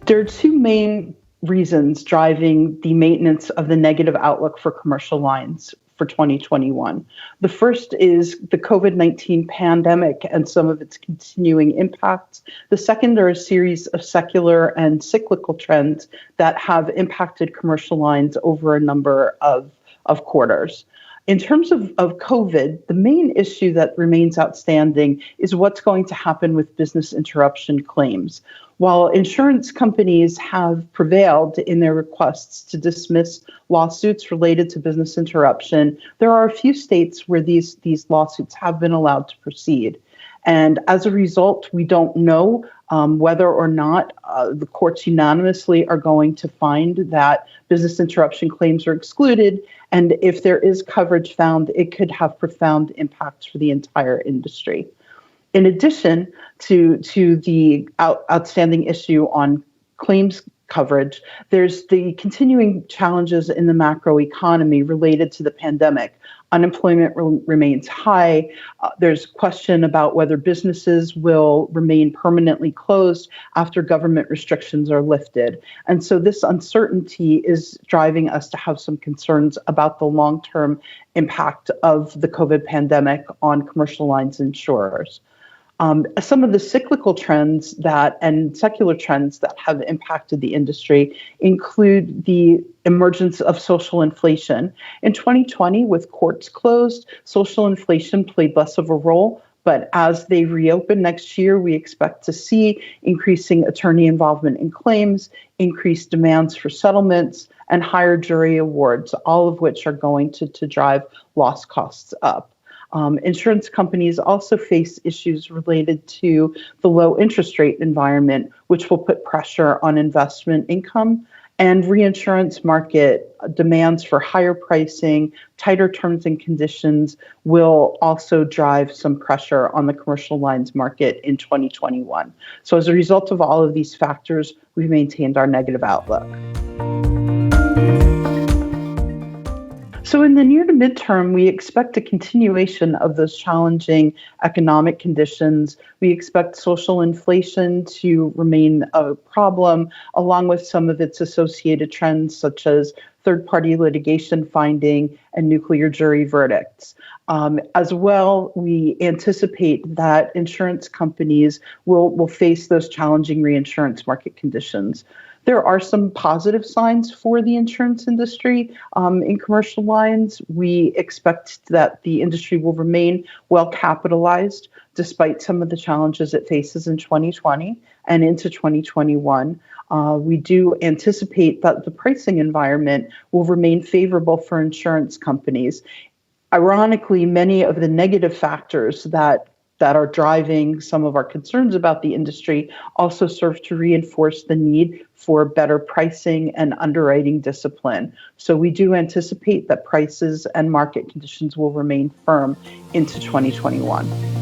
There are two main reasons driving the maintenance of the negative outlook for commercial lines for 2021. The first is the COVID-19 pandemic and some of its continuing impacts. The second are a series of secular and cyclical trends that have impacted commercial lines over a number of quarters. In terms of COVID, the main issue that remains outstanding is what's going to happen with business interruption claims. While insurance companies have prevailed in their requests to dismiss lawsuits related to business interruption, there are a few states where these lawsuits have been allowed to proceed. And as a result, we don't know whether or not the courts unanimously are going to find that business interruption claims are excluded. And if there is coverage found, it could have profound impacts for the entire industry. In addition to the outstanding issue on claims coverage, there's the continuing challenges in the macroeconomy related to the pandemic. Unemployment remains high. There's question about whether businesses will remain permanently closed after government restrictions are lifted. And so this uncertainty is driving us to have some concerns about the long-term impact of the COVID pandemic on commercial lines insurers. Some of the cyclical trends and secular trends that have impacted the industry include the emergence of social inflation. In 2020, with courts closed, social inflation played less of a role. But as they reopen next year, we expect to see increasing attorney involvement in claims, increased demands for settlements, and higher jury awards, all of which are going to drive loss costs up. Insurance companies also face issues related to the low interest rate environment, which will put pressure on investment income, and reinsurance market demands for higher pricing, tighter terms and conditions will also drive some pressure on the commercial lines market in 2021. So as a result of all of these factors, we've maintained our negative outlook. So in the near to midterm, we expect a continuation of those challenging economic conditions. We expect social inflation to remain a problem, along with some of its associated trends, such as third-party litigation finding and nuclear jury verdicts. As well, we anticipate that insurance companies will face those challenging reinsurance market conditions. There are some positive signs for the insurance industry. In commercial lines, we expect that the industry will remain well capitalized despite some of the challenges it faces in 2020 and into 2021. We do anticipate that the pricing environment will remain favorable for insurance companies. Ironically, many of the negative factors that are driving some of our concerns about the industry also serve to reinforce the need for better pricing and underwriting discipline. So we do anticipate that prices and market conditions will remain firm into 2021.